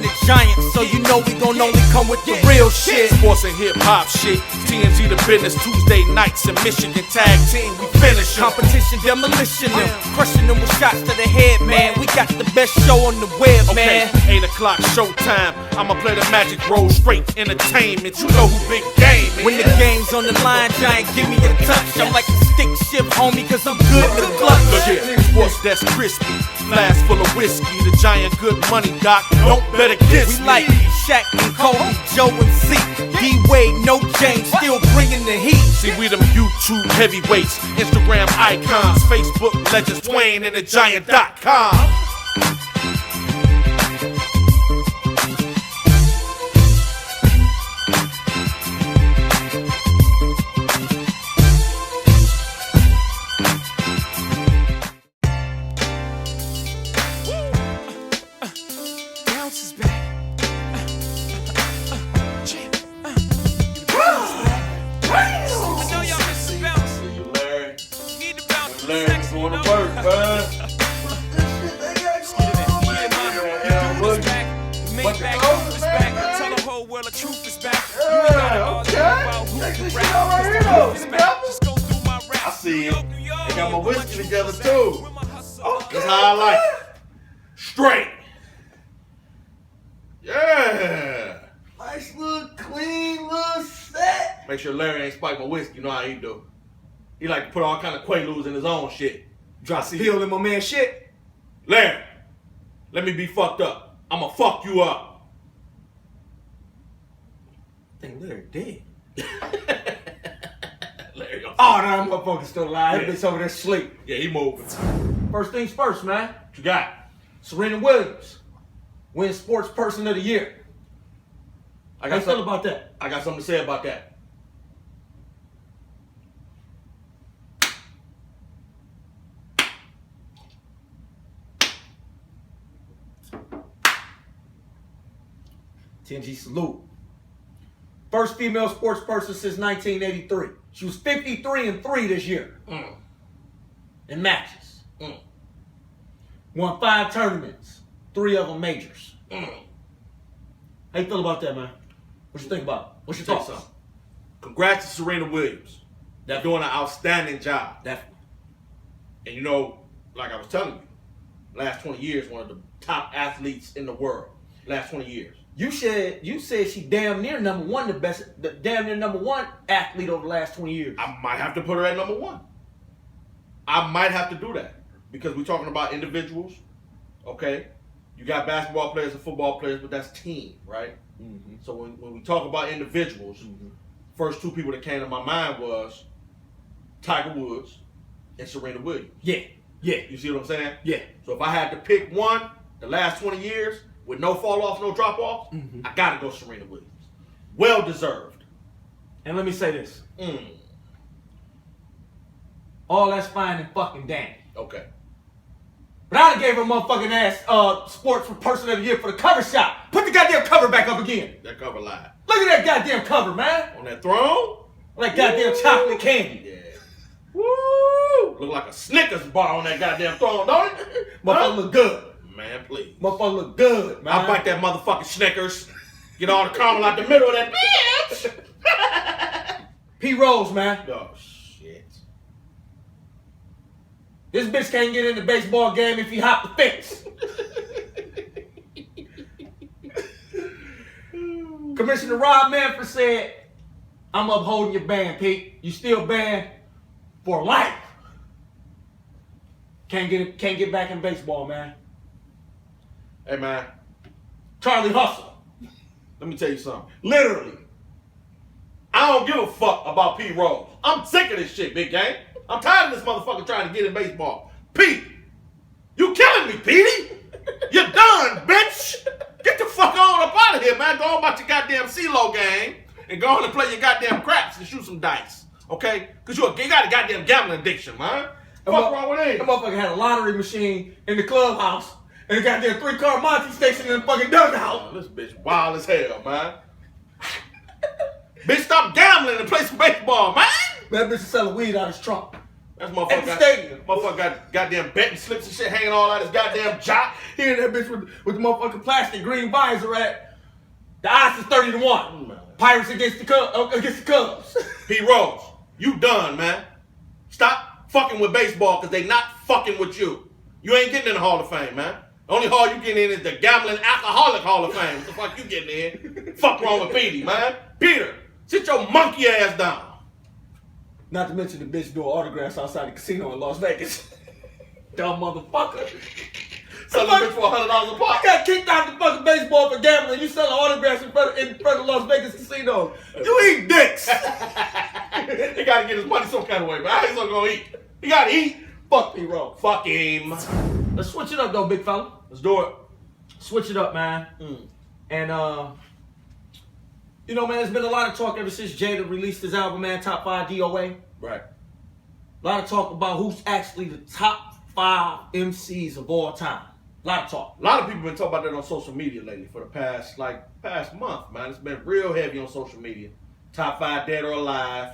the Giants, so you know we gon' only come with the real shit. Sports and hip hop shit. TNG the business. Tuesday nights in Michigan. Tag team, we finish Competition, demolition them. Crushing them with shots to the head, man. We got the best show on the web, man. 8 o'clock showtime. I'ma play the magic roll straight entertainment. You know who big game is. When the game's on the line, Giant, give me a touch. I'm like a stick shift, homie, cause I'm good in the clutch. Look here, sports that's crispy. Flask full of whiskey. The Giant good money, doc. Don't bet against We me. like Shaq and Kobe, Joe and Z. D-Wade, no James, still bringing the heat. See, we them YouTube heavyweights, Instagram icons, Facebook legends, Twain and the Giant.com. Going to work, man. Tell the whole world the truth is back. You ain't gotta argue about who can rap. Just go through my rap. I see it. They got my whiskey together too. That's how I like it. Straight. Yeah. Nice little clean little set. Make sure Larry ain't spiked my whiskey. You know how he do. He like to put all kind of quaaludes in his own shit. Try to heal in my man shit. Larry, let me be fucked up. I'ma fuck you up. I think Larry dead. Larry, Oh, that motherfucker's still alive. Yeah. That bitch over there asleep. yeah, he moving. First things first, man. What you got? Serena Williams wins Sports Person of the Year. I How you got feel something about that? I got something to say about that. TNG salute. First female sports person since 1983. She was 53-3 this year in matches. Won 5 tournaments, 3 of them majors. How you feel about that, man? What you think about it? What's your Tell you thoughts? something. Congrats to Serena Williams. They're doing an outstanding job. Definitely. And you know, like I was telling you, last 20 years, one of the top athletes in the world. Last 20 years. You said she damn near number one, damn near number one athlete over the last 20 years. I might have to put her at number 1. I might have to do that because we're talking about individuals. Okay, you got basketball players and football players, but that's team, right? Mm-hmm. So when we talk about individuals, first 2 people that came to my mind was Tiger Woods and Serena Williams. Yeah. You see what I'm saying? Yeah. So if I had to pick one, the last 20 years, with no fall-offs, no drop-offs, I gotta go Serena Williams. Well deserved. And let me say this. All that's fine and fucking dandy. Okay. But I'd have gave her motherfucking ass Sports Person of the Year for the cover shot. Put the goddamn cover back up again. That cover live. Look at that goddamn cover, man. On that throne? Like goddamn chocolate candy. Yeah. Woo! Look like a Snickers bar on that goddamn throne, don't it? Motherfucker look good. Man, please. Motherfucker look good, man. I'll bite that motherfucking Snickers. Get all the caramel out the middle of that bitch. P. Rose, man. Oh, shit. This bitch can't get in the baseball game if he hop the fence. Commissioner Rob Manfred said, I'm upholding your ban, Pete. You still banned for life. Can't get back in baseball, man. Hey, man. Charlie Hustle. Let me tell you something. Literally. I don't give a fuck about P. Rose. I'm sick of this shit, big gang. I'm tired of this motherfucker trying to get in baseball. Pete, you killing me, Petey. You're done, bitch. Get the fuck on up out of here, man. Go on about your goddamn CeeLo game and go on and play your goddamn craps and shoot some dice, okay? Because you got a goddamn gambling addiction, man. What's wrong with That him? motherfucker had a lottery machine in the clubhouse and a goddamn 3-car Monty station in the fucking dugout. This bitch wild as hell, man. Bitch, stop gambling and play some baseball, man. That bitch is selling weed out his trunk. That's at the stadium. Motherfucker got goddamn betting slips and shit hanging all out his goddamn jock. He in that bitch with the motherfucking plastic green visor at. The odds is 30-1. Pirates against the Cubs. P. Rose, you done, man. Stop fucking with baseball because they not fucking with you. You ain't getting in the Hall of Fame, man. The only hall you getting in is the Gambling Alcoholic Hall of Fame. What the fuck you getting in? Fuck wrong with Petey, man. Peter, sit your monkey ass down. Not to mention the bitch doing autographs outside the casino in Las Vegas. Dumb motherfucker. Selling the bitch for $100 a pop. I got kicked out of the fucking baseball for gambling. You selling autographs in front of Las Vegas casino. You eat dicks. He gotta get his money some kind of way, man. How he's gonna eat? He gotta eat. Fuck me, bro. Fuck him. Let's switch it up though, big fella. Let's do it. Switch it up, man. And you know, man, there's been a lot of talk ever since Jada released his album, man, Top 5 DOA. Right. A lot of talk about who's actually the top 5 MCs of all time. A lot of talk. A lot of people been talking about that on social media lately for the past month, man. It's been real heavy on social media. Top 5 dead or alive.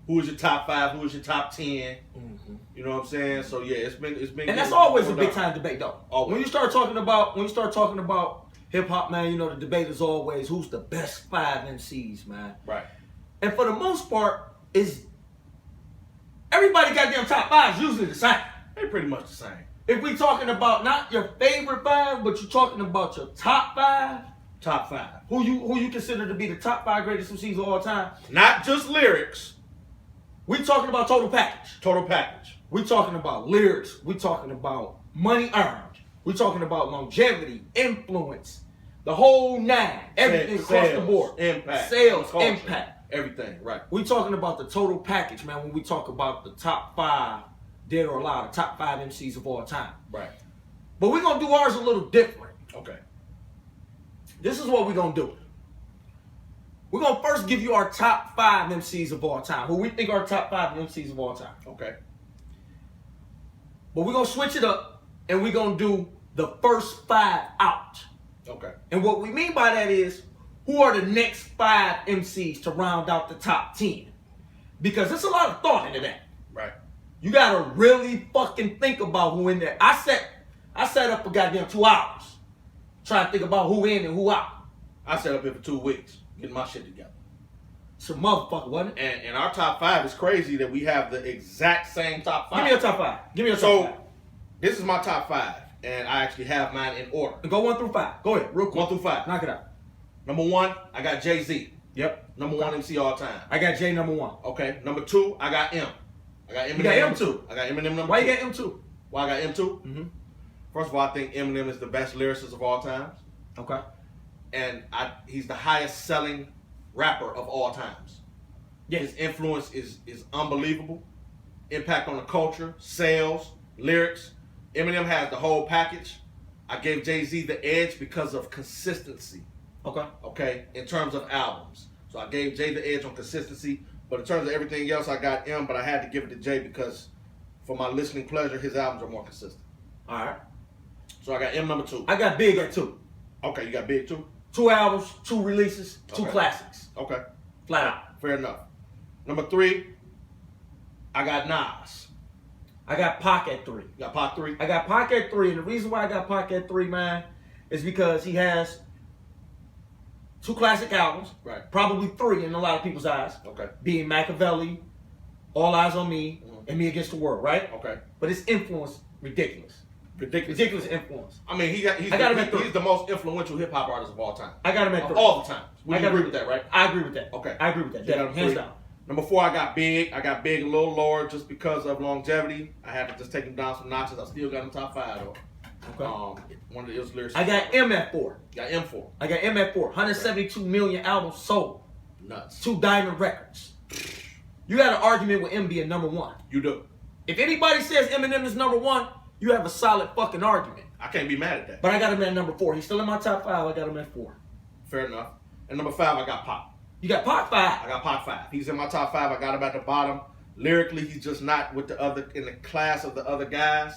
Who is your top 5? Who is your top 10? Mm-hmm. You know what I'm saying? So yeah, it's been. And that's always a big time debate, though. Always. When you start talking about hip hop, man, you know the debate is always who's the best 5 MCs, man. Right. And for the most part, is everybody goddamn top 5 is usually the same. They're pretty much the same. If we talking about not your favorite 5, but you're talking about your top 5. Top 5. Who you consider to be the top 5 greatest MCs of all time? Not just lyrics. We talking about total package. Total package. We talking about lyrics. We talking about money earned. We talking about longevity, influence, the whole 9, everything across the board. Impact. Sales, culture, impact. Everything, right. We talking about the total package, man, when we talk about the top 5, dead or alive, the top 5 MCs of all time. Right. But we're going to do ours a little different. Okay. This is what we're going to do. We're going to first give you our top 5 MCs of all time, who we think are top 5 MCs of all time. Okay. But we're going to switch it up, and we're going to do the first 5 out. Okay. And what we mean by that is, who are the next 5 MCs to round out the top 10? Because there's a lot of thought into that. Right. You got to really fucking think about who in there. I sat up for goddamn 2 hours trying to think about who in and who out. I sat up here for 2 weeks getting my shit together. It's a motherfucker, wasn't it? And our top 5 is crazy that we have the exact same top 5. Give me your top 5. Give me your top 5. So, this is my top 5, and I actually have mine in order. Go 1 through 5. Go ahead, real quick. 1 through 5. Knock it out. Number 1, I got Jay-Z. Yep. Number 1 MC all time. I got J number 1. Okay. Number 2, I got M. I got Eminem. You got number M2. 2. I got Eminem number 2. Why you got M2? Why I got M2? Mm-hmm. First of all, I think Eminem is the best lyricist of all times. Okay. And he's the highest selling rapper of all times. Yes. His influence is unbelievable. Impact on the culture, sales, lyrics. Eminem has the whole package. I gave Jay-Z the edge because of consistency. Okay. Okay, in terms of albums. So I gave Jay the edge on consistency, but in terms of everything else, I got M, but I had to give it to Jay because for my listening pleasure, his albums are more consistent. All right. So I got M number 2. I got Big at 2. Okay, you got Big 2? 2 albums, 2 releases, 2 Okay. classics. Okay. Flat out. Fair enough. Number 3, I got Nas. I got Pac at 3. You got Pac 3? I got Pac at 3, and the reason why I got Pac at 3, man, is because he has 2 classic albums. Right. Probably 3 in a lot of people's eyes. Okay. Being Machiavelli, All Eyes on Me, and Me Against the World, right? Okay. But his influence, ridiculous. Ridiculous influence. I mean, he's the most influential hip hop artist of all time. I got him at 3. Of all the time. We agree with that, right? I agree with that. Okay. I agree with that. So you got him Hands 3. down. Number 4, I got Big. I got Big a little lower just because of longevity. I had to just take him down some notches. I still got him top 5 though. Okay. One of the illest lyricists. I got M at 4. Got M4. I got M at 4. 172 million albums sold. Nuts. 2 diamond records. You got an argument with M being number 1. You do. If anybody says Eminem is number 1, you have a solid fucking argument. I can't be mad at that. But I got him at number 4. He's still in my top 5. I got him at 4. Fair enough. And number 5, I got Pop. You got Pac 5. I got Pac 5. He's in my top 5. I got him at the bottom. Lyrically, he's just not with in the class of the other guys.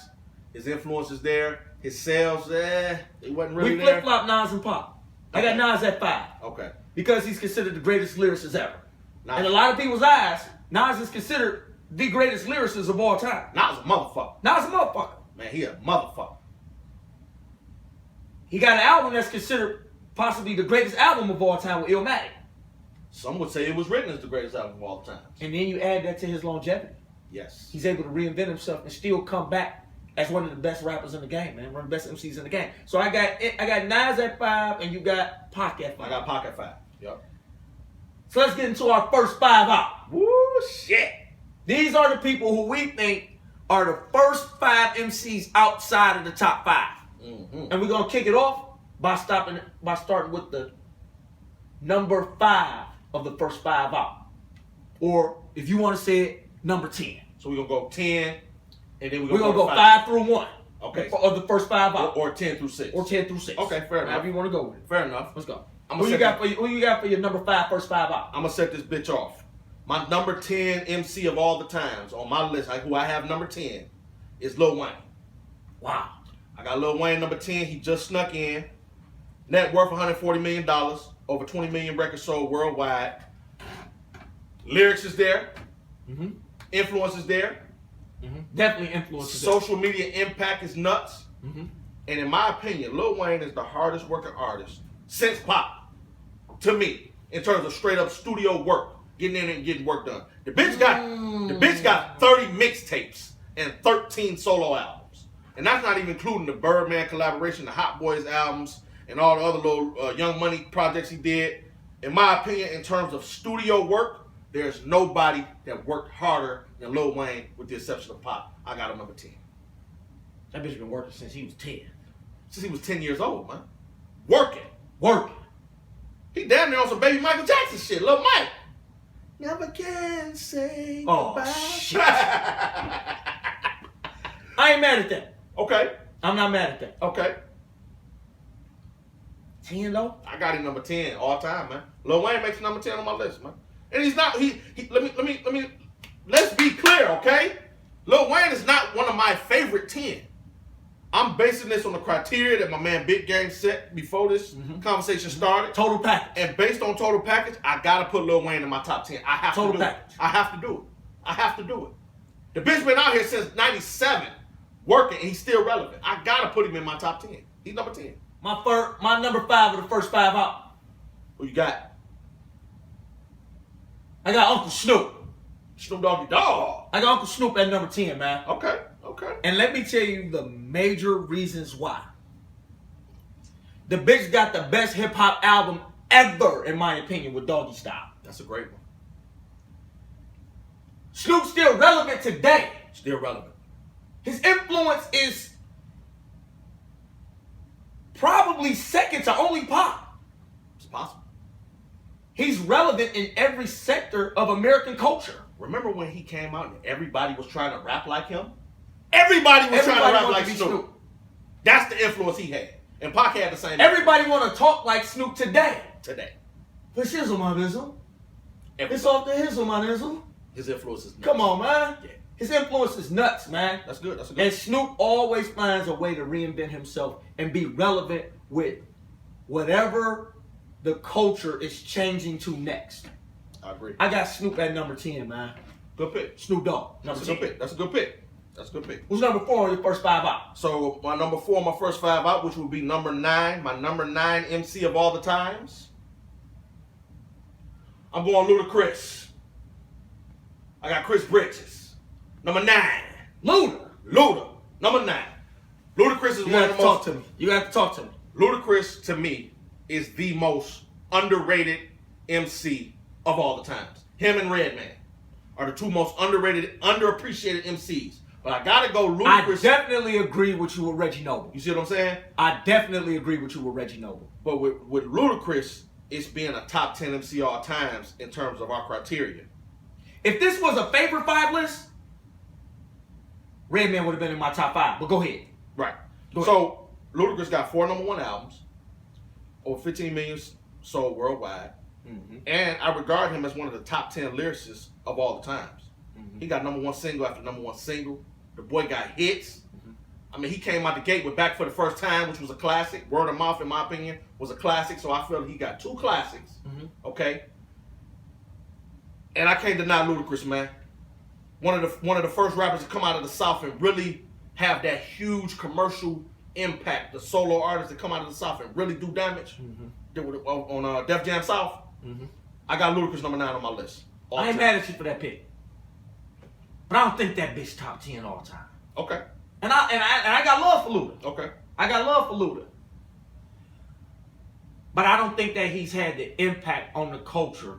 His influence is there. His sales, it wasn't really We there. flip-flop Nas and Pac. I got Nas at 5. Okay. Because he's considered the greatest lyricist ever. Nas. In a lot of people's eyes, Nas is considered the greatest lyricist of all time. Nas a motherfucker. Nas a motherfucker. Man, he a motherfucker. He got an album that's considered possibly the greatest album of all time with Illmatic. Some would say it was written as the greatest album of all time. And then you add that to his longevity. Yes. He's able to reinvent himself and still come back as one of the best rappers in the game, man. One of the best MCs in the game. So I got Nas at 5, and you got Pac at 5. I got Pac at 5. Yep. So let's get into our first 5 out. Woo, shit. These are the people who we think are the first 5 MCs outside of the top 5. Mm-hmm. And we're gonna kick it off by starting with the number 5 of the first 5 out. Or if you want to say it, number 10. So we're going to go 10, and then We're gonna go 5 through 1. Okay. Of the first 5 out. Or 10 through 6. Or 10 through 6. Okay, fair enough. However you want to go with it. Fair enough. Let's go. I'ma Who you got for your number 5, first 5 out? I'm going to set this bitch off. My number 10 MC of all the times on my list, who I have number 10, is Lil Wayne. Wow. I got Lil Wayne number 10. He just snuck in. Net worth $140 million. Over 20 million records sold worldwide. Lyrics is there. Mm-hmm. Influence is there. Mm-hmm. Definitely influences. Social media impact is nuts. Mm-hmm. And in my opinion, Lil Wayne is the hardest working artist since Pop, to me, in terms of straight up studio work, getting in and getting work done. The bitch got 30 mixtapes and 13 solo albums, and that's not even including the Birdman collaboration, the Hot Boys albums, and all the other little Young Money projects he did. In my opinion, in terms of studio work, there's nobody that worked harder than Lil Wayne, with the exception of Pop. I got him number 10. That bitch been working since he was 10. Since he was 10 years old, man. Working. He damn near on some baby Michael Jackson shit. Lil Mike. Never can say goodbye. Shit. I ain't mad at that. Okay. I'm not mad at that. Okay. 10 though? I got him number 10 all time, man. Lil Wayne makes number 10 on my list, man. And he's not, let's be clear, okay? Lil Wayne is not one of my favorite 10. I'm basing this on the criteria that my man Big Game set before this conversation started. Total package. And based on total package, I gotta put Lil Wayne in my top 10. I have to do it. I have to do it. I have to do it. The bitch been out here since 97 working, and he's still relevant. I gotta put him in my top 10. He's number 10. My number 5 of the first 5 out. Who you got? I got Uncle Snoop. Snoop Doggy Dogg. I got Uncle Snoop at number 10, man. Okay. And let me tell you the major reasons why. The bitch got the best hip hop album ever, in my opinion, with Doggy Style. That's a great one. Snoop's still relevant today. Still relevant. His influence is probably second to only Pop. It's possible. He's relevant in every sector of American culture. Remember when he came out and everybody was trying to rap like him? Everybody was trying to rap like Snoop. That's the influence he had. And Pac had the same. Everybody want to talk like Snoop today. But shizzle my bizzle. It's off the hizzle my nizzle. His influence is nuts. Come on, man. Yeah. His influence is nuts, man. That's good. And Snoop always finds a way to reinvent himself and be relevant with whatever the culture is changing to next. I agree. I got Snoop at number 10, man. Good pick. Snoop Dogg. That's a good pick. That's a good pick. Who's number 4 on your first 5 out? So my number 4 on my first 5 out, which would be number 9, my number 9 MC of all the times. I'm going Ludacris. I got Chris Bridges. Number 9. Luda. Number 9. Ludacris is one of the most. You got to talk to me. Ludacris, to me, is the most underrated MC of all the times. Him and Redman are the two most underrated, underappreciated MCs. But I gotta go Ludacris. I definitely agree with you with Reggie Noble. You see what I'm saying? I definitely agree with you with Reggie Noble. But with Ludacris, it's being a top 10 MC all times in terms of our criteria. If this was a favorite 5 list, Redman would have been in my top 5. But go ahead. Right. So Ludacris got 4 number 1 albums, over 15 million sold worldwide, and I regard him as one of the top 10 lyricists of all the times. He got number 1 single after number 1 single. The boy got hits. I mean, he came out the gate with Back for the First Time, which was a classic. Word of Mouth, in my opinion, was a classic. So I feel he got 2 classics. Okay? And I can't deny Ludacris, man. one of the first rappers to come out of the South and really have that huge commercial impact. The solo artists that come out of the South and really do damage. On Def Jam South. I got Ludacris number 9 on my list. I ain't mad at you for that pick, but I don't think that bitch top 10 all time. Okay. And I got love for Luda. Okay. I got love for Luda. But I don't think that he's had the impact on the culture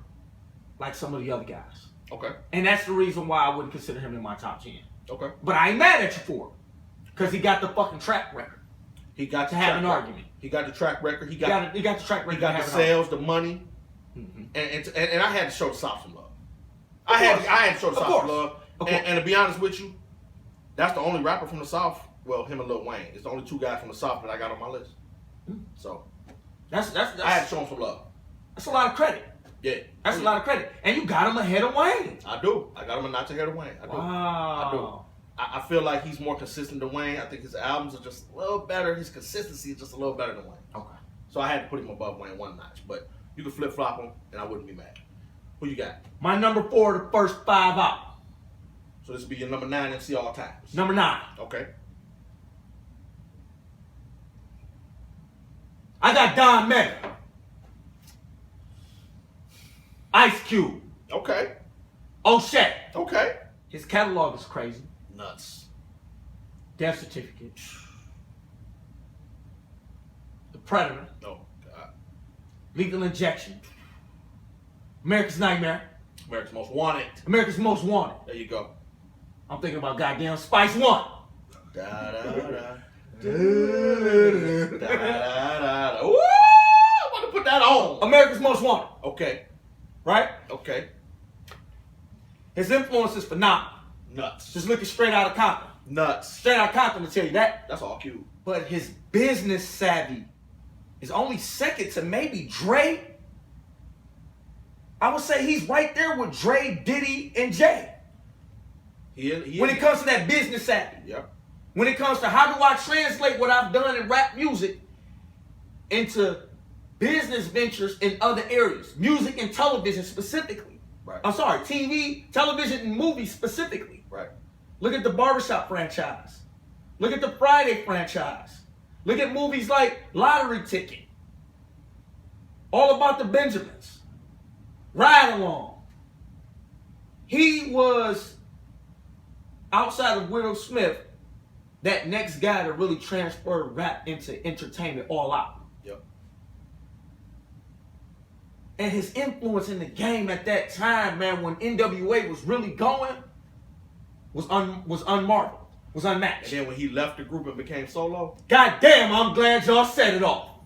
like some of the other guys. Okay. And that's the reason why I wouldn't consider him in my top 10. Okay. But I ain't mad at you for it. Because he got the fucking track record. He got to have an argument. He got the track record. He got the track record. He got the sales, the money. And I had to show the South some love. I had to show the South some love. And to be honest with you, that's the only rapper from the South. Well, him and Lil Wayne. It's the only 2 guys from the South that I got on my list. So that's I had to show him some love. That's a lot of credit. Yeah. That's a lot of credit. And you got him ahead of Wayne. I do. I got him a notch ahead of Wayne. I do. Wow. I do. I feel like he's more consistent than Wayne. I think his albums are just a little better. His consistency is just a little better than Wayne. Okay. So I had to put him above Wayne 1 notch. But you can flip-flop him, and I wouldn't be mad. Who you got? My number 4, the first 5 out. So this will be your number 9 MC all times. Number 9. Okay. I got Don Mega. Ice Cube. Okay. O'Shea. Okay. His catalog is crazy. Nuts. Death Certificate. The Predator. Oh, God. Lethal Injection. America's Nightmare. America's Most Wanted. America's Most Wanted. There you go. I'm thinking about goddamn Spice One. Da da da. Da da da. Ooh, I want to put that on. America's Most Wanted. Okay. Right? Okay. His influence is phenomenal. Nuts. Just looking straight out of Compton. Nuts. Straight out of Compton to tell you that. That's all cute. But his business savvy is only second to maybe Dre. I would say he's right there with Dre, Diddy, and Jay. When it comes to that business savvy. Yep. When it comes to how do I translate what I've done in rap music into business ventures in other areas. Music and television specifically. Right. I'm sorry, TV, television, and movies specifically. Right. Look at the Barbershop franchise. Look at the Friday franchise. Look at movies like Lottery Ticket. All About the Benjamins. Ride Along. He was, outside of Will Smith, that next guy to really transfer rap into entertainment all out. Yep. And his influence in the game at that time, man, when NWA was really going, was unmarveled, was unmatched. And then when he left the group and became solo, God damn, I'm glad y'all said it all.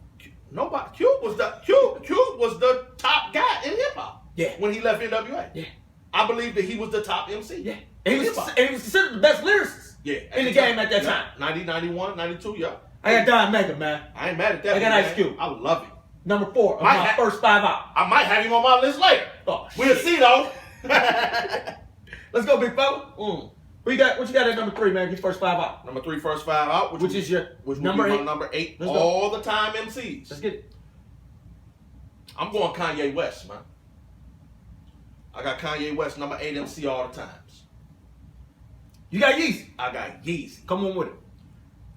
nobody. Cube was the top guy in hip hop. Yeah. When he left NWA. Yeah. I believe that he was the top MC. Yeah. And he was considered the best lyricist in the game at that time. 90, 91, 92, yeah. I got Don Mega, man. I ain't mad at that. I got man. Ice Cube. I love him. Number 4 of my first 5 out. I might have him on my list later. Oh, We'll shit. see though. Let's go, big fella. What you got at number 3, man? Your first 5 out. Number 3, first 5 out, Which is your which number would be 8? my number 8 Let's go. all the time MCs. Let's get it. I'm going Kanye West, man. I got Kanye West number 8 MC all the times. You got Yeezy. I got Yeezy. Come on with it.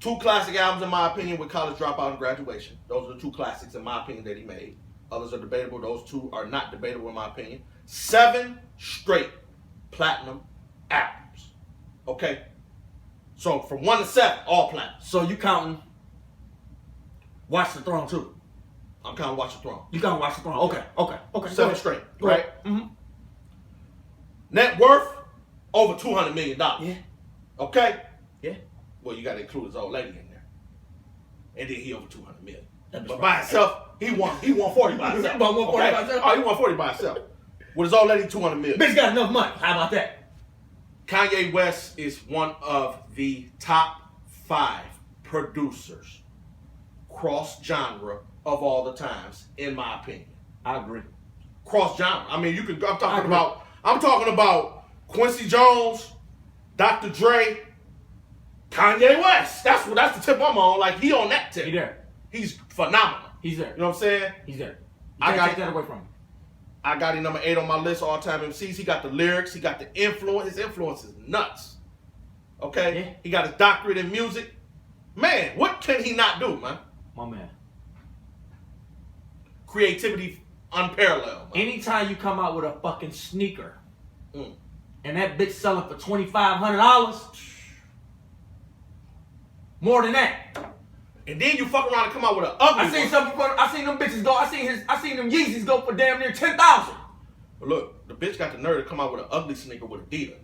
2 classic albums in my opinion with College Dropout and Graduation. Those are the 2 classics in my opinion that he made. Others are debatable. Those 2 are not debatable in my opinion. 7 straight platinum albums. Okay? So from 1 to 7, all platinum. So you counting Watch the Throne too? I'm kind of Watch the Throne. You counting Watch the Throne? Okay. 7 straight, Go right? ahead. Mm-hmm. Net worth over $200 million. Yeah. Okay? Yeah. Well, you got to include his old lady in there. And then he over $200 million. That But bitch by right. himself, he won 40 by himself. He won 140 Okay? by himself? Oh, he won 40 by himself. With his old lady, $200 million. Bitch got enough money. How about that? Kanye West is one of the top 5 producers, cross-genre of all the times, in my opinion. I agree. Cross-genre. I mean, I'm talking about Quincy Jones, Dr. Dre, Kanye West. That's the tip I'm on. Like, he on that tip. He there. He's phenomenal. He's there. You know what I'm saying? He's there. You I can't got- take that away from him. I got him number 8 on my list, all-time MCs. He got the lyrics. He got the influence. His influence is nuts. Okay? Yeah. He got his doctorate in music. Man, what can he not do, man? My man. Creativity unparalleled, man. Anytime you come out with a fucking sneaker and that bitch selling for $2,500, more than that. And then you fuck around and come out with an ugly I seen one. I seen them bitches go. I seen them Yeezys go for damn near 10,000. But look, the bitch got the nerve to come out with an ugly sneaker with Adidas.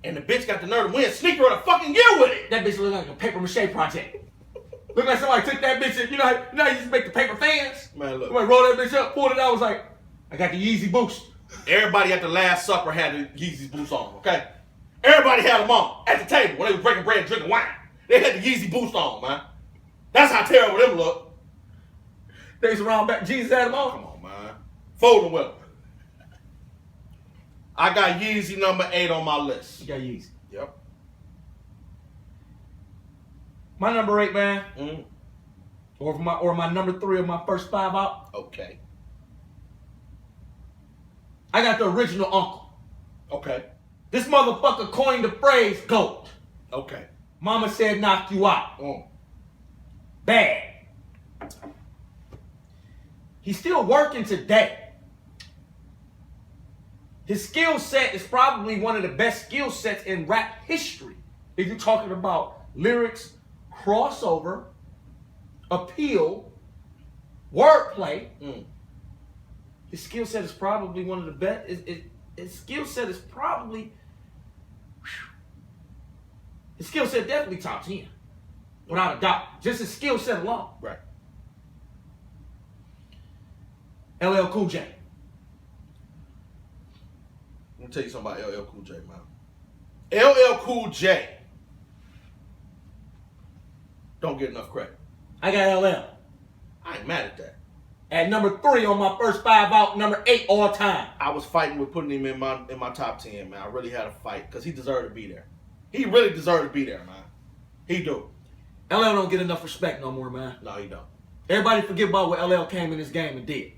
And the bitch got the nerve to win sneaker of the fucking year with it. That bitch look like a paper mache project. Look like somebody took that bitch and you know how you used to make the paper fans? Man, look. Somebody rolled that bitch up, pulled it out, was like, I got the Yeezy boost. Everybody at the Last Supper had the Yeezy boots on, okay? Everybody had them on at the table when they was breaking bread and drinking wine. They had the Yeezy boost on, man. That's how terrible them look. They was around back, Jesus had them on. Come on, man. Fold them with them. I got Yeezy number 8 on my list. You got Yeezy. Yep. My number 8, man, Mm. or my number 3 of my first 5 out. Okay. I got the original uncle. Okay. This motherfucker coined the phrase GOAT. Okay. Mama said knock you out. Mm. Bad. He's still working today. His skill set is probably one of the best skill sets in rap history. If you're talking about lyrics, crossover, appeal, wordplay, his skill set is probably one of the best. His skill set is probably, his skill set definitely top 10. Without a doubt. Just his skill set alone. Right. LL Cool J. Let me tell you something about LL Cool J, man. LL Cool J don't get enough credit. I got LL. I ain't mad at that. At number 3 on my first 5 out, number 8 all time. I was fighting with putting him in my top 10, man. I really had a fight because he deserved to be there. He really deserved to be there, man. He do. LL don't get enough respect no more, man. No, he don't. Everybody forget about what LL came in this game and did.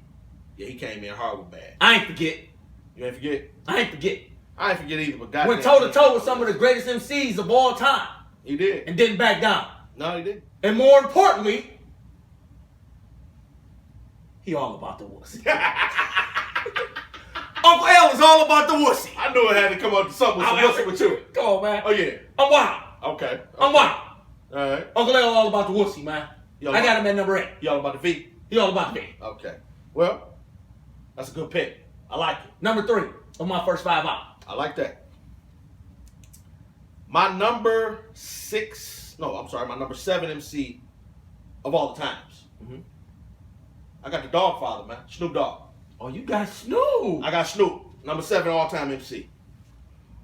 Yeah, he came in hard with bad. I ain't forget. You ain't forget? I ain't forget. I ain't forget either, but goddamn. Went toe to toe with some of the greatest MCs of all time He did. and didn't back down. No, he didn't. And more importantly, he all about the wussy. Uncle L is all about the wussy. I knew it had to come up to something with some wussy with you. Come on, man. Oh, yeah. I'm wild. Okay. I'm wild. All right. Uncle L all about the wussy, man. Yo, I got him at number 8. You all about the feet? He all about me. Okay. Well, that's a good pick. I like it. Number 3 on my first 5 out. I like that. My number 7 MC of all the times. I got the Dogfather, man. Snoop Dogg. Oh, you got Snoop. I got Snoop, number 7 all-time MC.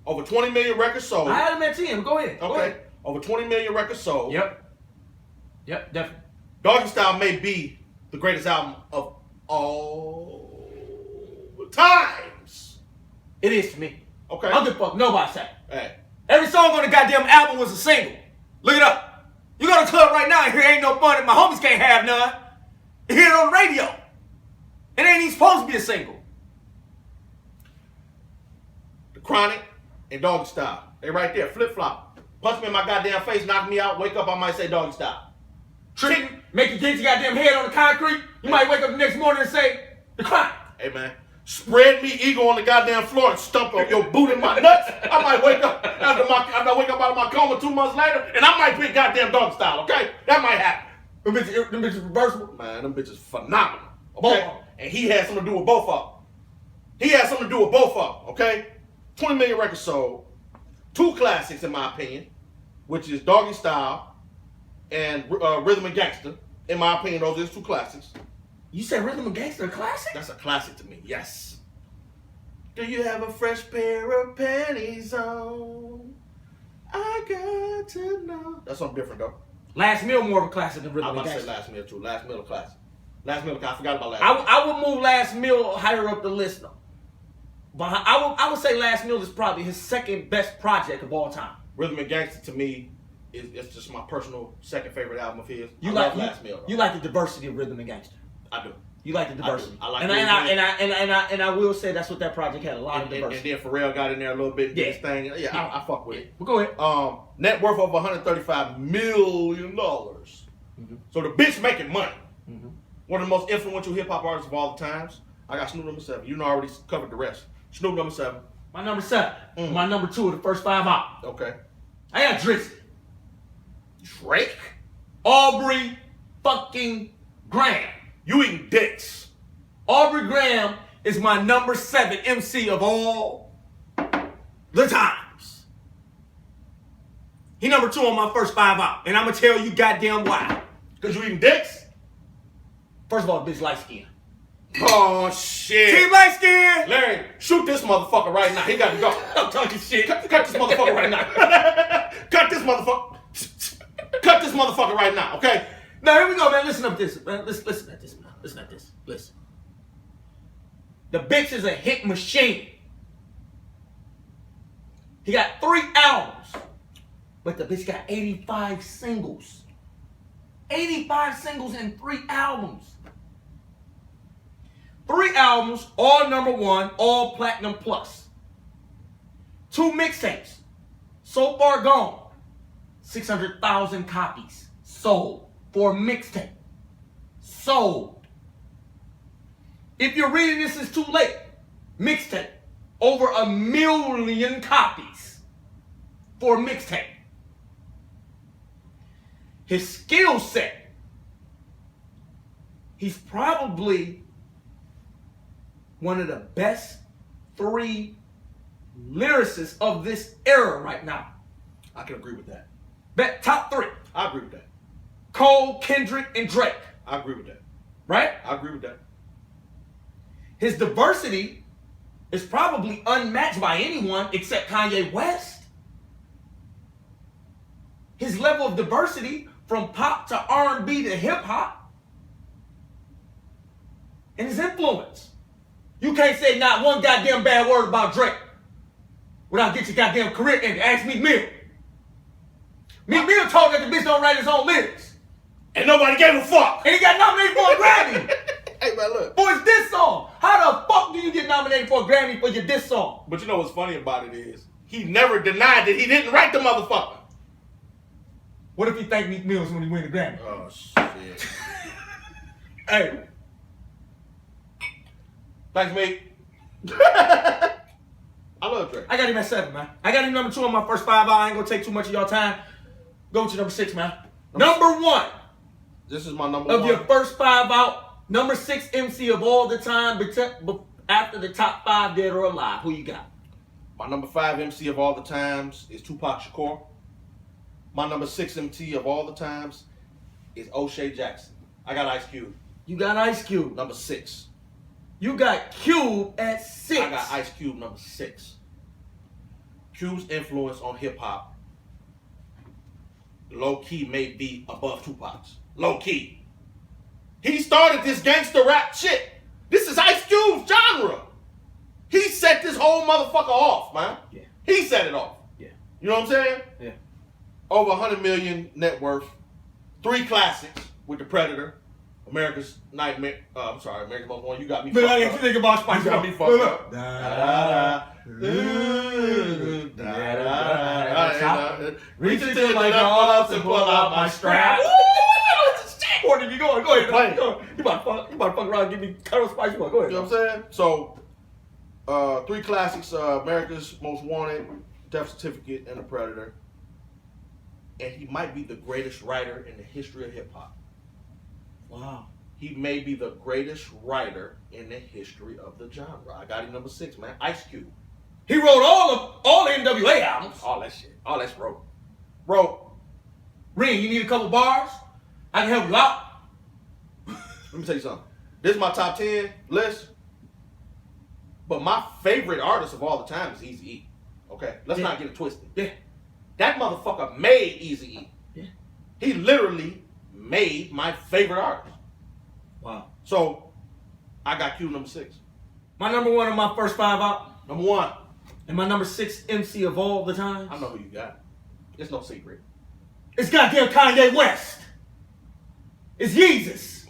Over 20 million records sold. I had him at 10. Go ahead. Go Okay. ahead. Over 20 million records sold. Yep, definitely. Doggy Style may be the greatest album of all times. It is to me. Okay. I don't give a fuck nobody say. Hey. Every song on the goddamn album was a single. Look it up. You go to the club right now and hear Ain't No Fun and my homies can't have none. You hear it on the radio. It ain't even supposed to be a single. The Chronic and Doggy Style. They right there. Flip-flop. Punch me in my goddamn face, knock me out, wake up, I might say Doggy Style. Trick, make you get your goddamn head on the concrete. You might wake up the next morning and say, the Chronic. Hey, man. Spread me ego on the goddamn floor and stump up your boot in my nuts. I might wake up after I wake up out of my coma 2 months later, and I might pick goddamn Doggy Style, okay? That might happen. Them bitches reversible. Man, them bitches phenomenal. Both Okay? of 'em. And he had something to do with both of them. Okay? 20 million records sold. 2 classics, in my opinion, which is Doggy Style and Rhythm and Gangster. In my opinion, those are 2 classics. You said Rhythm and Gangster a classic? That's a classic to me, yes. Do you have a fresh pair of panties on? I got to know. That's something different, though. Last Meal more of a classic than I'm Rhythm and about to Gangster. say Last Meal, too. Last Meal, a classic. Last Meal, I forgot about Last Meal. I would move Last Meal higher up the list though. But I would say Last Meal is probably his second best project of all time. Rhythm and Gangster, to me, it's just my personal second favorite album of his. You I like love Last Meal, though. You like the diversity of Rhythm and Gangster. I do. You like the diversity. I like and the I will say that's what that project had, a lot of diversity. And then Pharrell got in there a little bit and did his thing. Yeah, I fuck with it. Well, go ahead. Net worth of $135 million. So the bitch making money. One of the most influential hip hop artists of all the times. I got Snoop number 7. You know I already covered the rest. Snoop number 7. My number 7. My number 2 of the first 5 out. Okay. I got Drizzy. Drake? Aubrey fucking Graham. You eating dicks. Aubrey Graham is my number 7 MC of all the times. He number 2 on my first 5 out. And I'm going to tell you goddamn why. Because you eating dicks? First of all, bitch light skin. Oh, shit. Team light skin. Larry, shoot this motherfucker right now. He got to go. I'm talking shit. Cut this motherfucker right now. Cut this motherfucker. Cut this motherfucker right now, okay? Now, here we go, man. Listen up to this, man. Listen at this, man. Listen at this. Listen. The bitch is a hit machine. He got 3 albums, but the bitch got 85 singles. 85 singles and 3 albums. 3 albums, all number 1, all platinum plus. 2 mixtapes. So Far Gone. 600,000 copies sold for a mixtape. Sold. If you're reading this, it's too late. Mixtape. Over 1 million copies for a mixtape. His skill set. He's probably one of the best 3 lyricists of this era right now. I can agree with that. Top 3. I agree with that. Cole, Kendrick, and Drake. I agree with that. Right? I agree with that. His diversity is probably unmatched by anyone except Kanye West. His level of diversity from pop to R&B to hip hop. And his influence. You can't say not one goddamn bad word about Drake without getting your goddamn career ended. Ask Meek Mill. Meek Mill told that the bitch don't write his own lyrics. And nobody gave a fuck. And he got nominated for a Grammy. Hey, man, look. For his diss song. How the fuck do you get nominated for a Grammy for your diss song? But you know what's funny about it is, he never denied that he didn't write the motherfucker. What if he thanked Meek Mills when he win the Grammy? Oh, shit. Hey. Thanks, Meek. I love Drake. I got him at 7, man. I got him number 2 on my first 5 out. I ain't gonna take too much of y'all time. Go to number 6, man. Number 1 This is my number of 1. your first 5 out. Number 6 MC of all the time, after the top 5 dead or alive. Who you got? My number 5 MC of all the times is Tupac Shakur. My number 6 MC of all the times is O'Shea Jackson. I got Ice Cube. You got Ice Cube. Number 6. You got Cube at 6. I got Ice Cube number 6. Cube's influence on hip hop, low key, may be above Tupac's. Low key. He started this gangster rap shit. This is Ice Cube's genre. He set this whole motherfucker off, man. Yeah. He set it off. Yeah. You know what I'm saying? Yeah. Over 100 million net worth. 3 classics with The Predator. America's Nightmare. America's Most Wanted. You got me But fucked I up. ain't think about Spice. You got me fucked up. Reach into my arms and pull out my strap. Courtney, you go ahead. Play it. You about to fuck around and give me Colonel Spice. Go ahead. You know what I'm saying? So, 3 classics, America's Most Wanted, Death Certificate, and The Predator. And he might be the greatest writer in the history of hip-hop. Wow. He may be the greatest writer in the history of the genre. I got him number 6, man. Ice Cube. He wrote all the NWA albums. All that shit. All that's wrote. Bro, Ring, you need a couple bars? I can help you out. let me tell you something. This is my top 10 list. But my favorite artist of all the time is Eazy-E. Okay? Let's not get it twisted. Yeah. That motherfucker made Eazy-E. Yeah. He literally made my favorite artist. Wow. So, I got Q number 6. My number 1 of my first 5 out. Number 1. And my number 6 MC of all the time. I know who you got. It's no secret. It's goddamn Kanye West. It's Yeezus.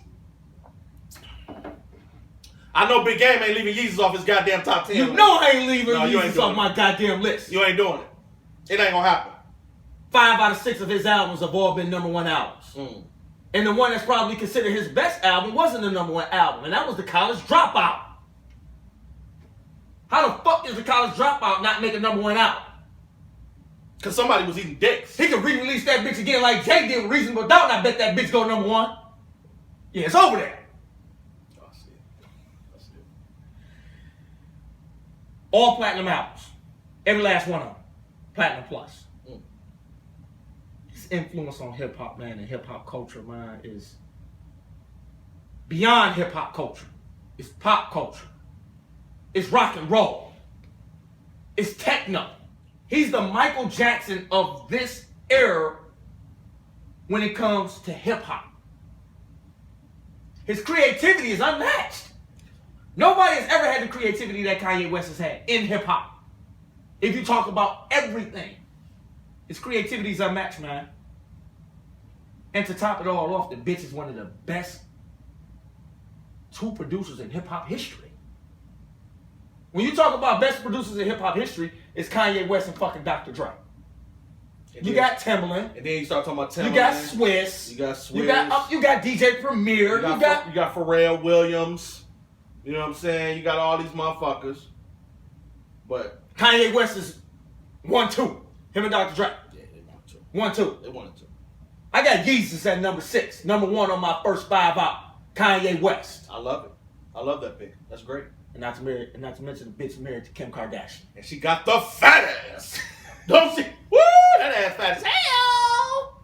I know Big Game ain't leaving Yeezus off his goddamn top 10. You know I ain't leaving No, you ain't Yeezus doing off my goddamn list. You ain't doing it. It ain't gonna happen. 5 out of 6 of his albums have all been #1 albums. And the one that's probably considered his best album wasn't the #1 album, and that was The College Dropout. How the fuck is The College Dropout not make a #1 album? Cause somebody was eating dicks. He could re-release that bitch again like Jay did with Reasonable Doubt, and I bet that bitch go #1. Yeah, it's over there. I see it. All platinum albums. Every last one of them. Platinum plus. His influence on hip-hop, man, and hip-hop culture, man, is beyond hip-hop culture. It's pop culture. It's rock and roll. It's techno. He's the Michael Jackson of this era when it comes to hip-hop. His creativity is unmatched. Nobody has ever had the creativity that Kanye West has had in hip-hop. If you talk about everything, his creativity is unmatched, man. And to top it all off, the bitch is one of the best 2 producers in hip-hop history. When you talk about best producers in hip-hop history, it's Kanye West and fucking Dr. Dre. You got Timbaland. And then you start talking about Timbaland. You got Swiss. You got Swiss. You got DJ Premier. You got Pharrell Williams. You know what I'm saying? You got all these motherfuckers. But Kanye West is 1-2. Him and Dr. Dre. yeah, they wanted to. 1-2. They wanted to. I got Yeezus at #6. #1 on my first 5 out. Kanye West. I love it. I love that pick. That's great. And not to mention the bitch married to Kim Kardashian. And she got the fat ass. Don't she? Woo! That ass fat as hell.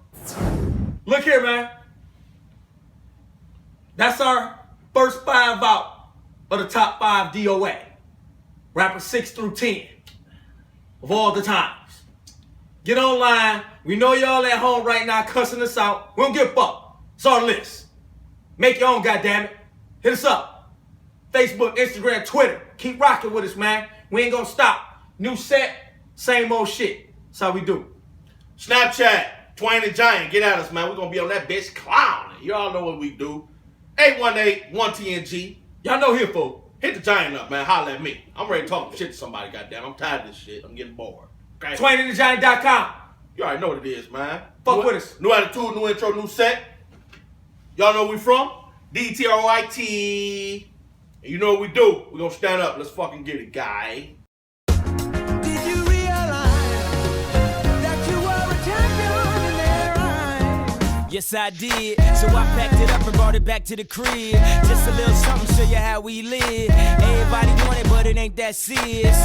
Look here, man. That's our first 5 out of the top 5 DOA. Rappers 6 through 10 of all the times. Get online. We know y'all at home right now cussing us out. We don't give a fuck. It's our list. Make your own, goddammit. Hit us up. Facebook, Instagram, Twitter. Keep rocking with us, man. We ain't gonna stop. New set, same old shit. That's how we do. Snapchat, Twain and Giant. Get at us, man. We're gonna be on that bitch clowning. Y'all know what we do. 818-1TNG. Y'all know here, fool. Hit the Giant up, man. Holla at me. I'm ready to talk shit to somebody, goddamn. I'm tired of this shit. I'm getting bored. Okay? TwainandtheGiant.com. You already know what it is, man. Fuck with us. New attitude, new intro, new set. Y'all know where we from? DTROIT. And you know what we do. We gonna stand up. Let's fucking get it, guy. Did you realize that you were a champion in their eyes? Yes, I did. So I packed it up and brought it back to the crib. Just a little something, show you how we live. Everybody want it, but it ain't that serious.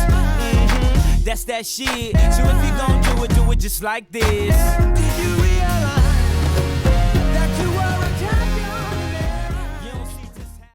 That's that shit. So if you gon' do it just like this.